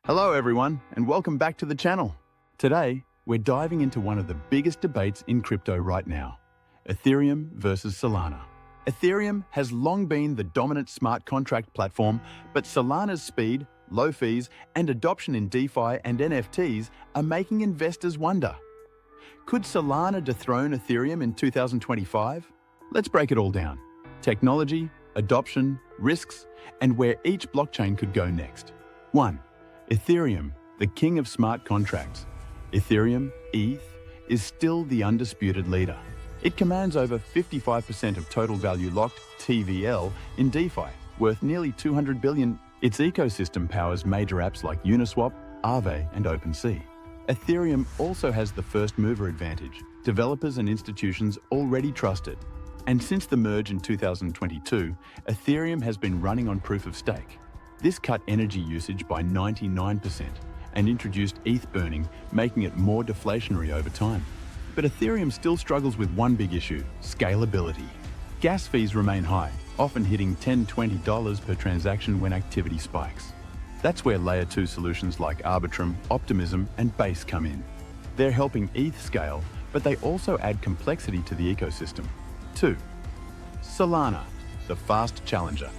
Hello everyone, and welcome back to the channel. Today, we're diving into one of the biggest debates in crypto right now, Ethereum versus Solana. Ethereum has long been the dominant smart contract platform, but Solana's speed, low fees, and adoption in DeFi and NFTs are making investors wonder. Could Solana dethrone Ethereum in 2025? Let's break it all down. Technology, adoption, risks, and where each blockchain could go next. 1. Ethereum, the king of smart contracts. Ethereum, ETH, is still the undisputed leader. It commands over 55% of total value locked, TVL, in DeFi, worth nearly $200 billion. Its ecosystem powers major apps like Uniswap, Aave, and OpenSea. Ethereum also has the first mover advantage. Developers and institutions already trust it. And since the merge in 2022, Ethereum has been running on proof of stake. This cut energy usage by 99% and introduced ETH burning, making it more deflationary over time. But Ethereum still struggles with one big issue: scalability. Gas fees remain high, often hitting $10–20 per transaction when activity spikes. That's where Layer 2 solutions like Arbitrum, Optimism, and Base come in. They're helping ETH scale, but they also add complexity to the ecosystem. 2. Solana, the fast challenger.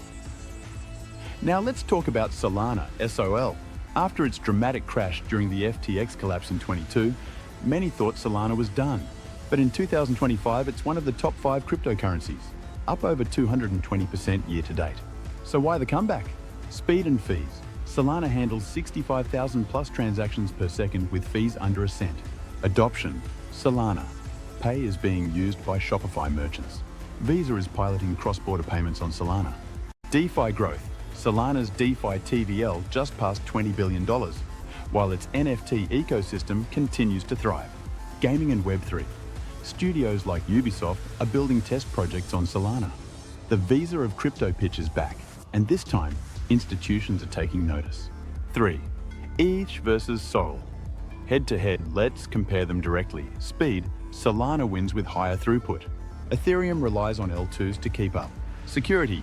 Now let's talk about Solana, SOL. After its dramatic crash during the FTX collapse in 2022, many thought Solana was done. But in 2025, it's one of the top 5 cryptocurrencies, up over 220% year to date. So why the comeback? Speed and fees. Solana handles 65,000 plus transactions per second with fees under a cent. Adoption. Solana. Pay is being used by Shopify merchants. Visa is piloting cross-border payments on Solana. DeFi growth. Solana's DeFi TVL just passed $20 billion, while its NFT ecosystem continues to thrive. Gaming and Web3. Studios like Ubisoft are building test projects on Solana. The Visa of crypto pitch is back, and this time, institutions are taking notice. 3. ETH versus SOL. Head-to-head, let's compare them directly. Speed, Solana wins with higher throughput. Ethereum relies on L2s to keep up. Security,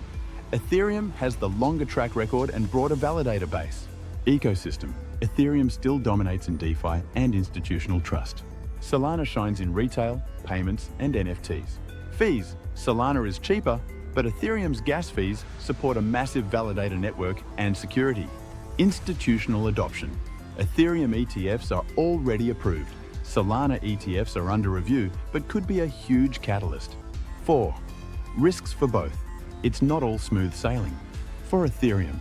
Ethereum has the longer track record and broader validator base. Ecosystem, Ethereum still dominates in DeFi and institutional trust. Solana shines in retail, payments, and NFTs. Fees, Solana is cheaper, but Ethereum's gas fees support a massive validator network and security. Institutional adoption, Ethereum ETFs are already approved. Solana ETFs are under review, but could be a huge catalyst. 4. Risks for both. It's not all smooth sailing. For Ethereum,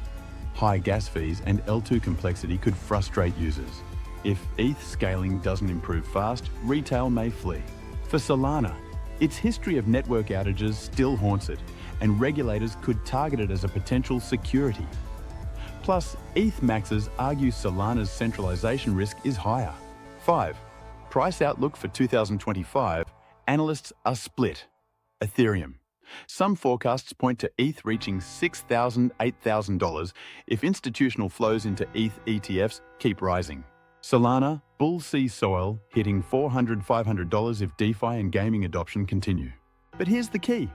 high gas fees and L2 complexity could frustrate users. If ETH scaling doesn't improve fast, retail may flee. For Solana, its history of network outages still haunts it, and regulators could target it as a potential security. Plus, ETH maxers argue Solana's centralization risk is higher. 5. Price outlook for 2025, analysts are split. Ethereum. Some forecasts point to ETH reaching $6,000, $8,000 if institutional flows into ETH ETFs keep rising. Solana, bulls see SOL hitting $400, $500 if DeFi and gaming adoption continue. But here's the key: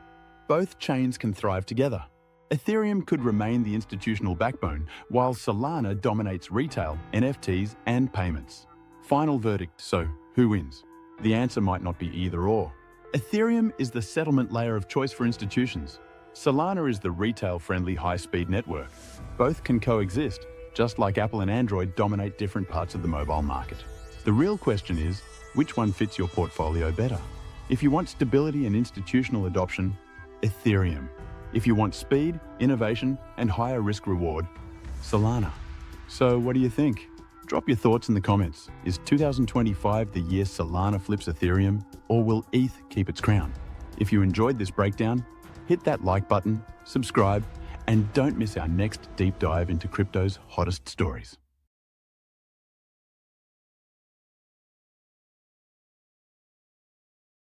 both chains can thrive together. Ethereum could remain the institutional backbone, while Solana dominates retail, NFTs, and payments. Final verdict, so who wins? The answer might not be either or. Ethereum is the settlement layer of choice for institutions. Solana is the retail-friendly high-speed network. Both can coexist, just like Apple and Android dominate different parts of the mobile market. The real question is, which one fits your portfolio better? If you want stability and institutional adoption, Ethereum. If you want speed, innovation, and higher risk reward, Solana. So what do you think? Drop your thoughts in the comments. Is 2025 the year Solana flips Ethereum, or will ETH keep its crown? If you enjoyed this breakdown, hit that like button, subscribe, and don't miss our next deep dive into crypto's hottest stories.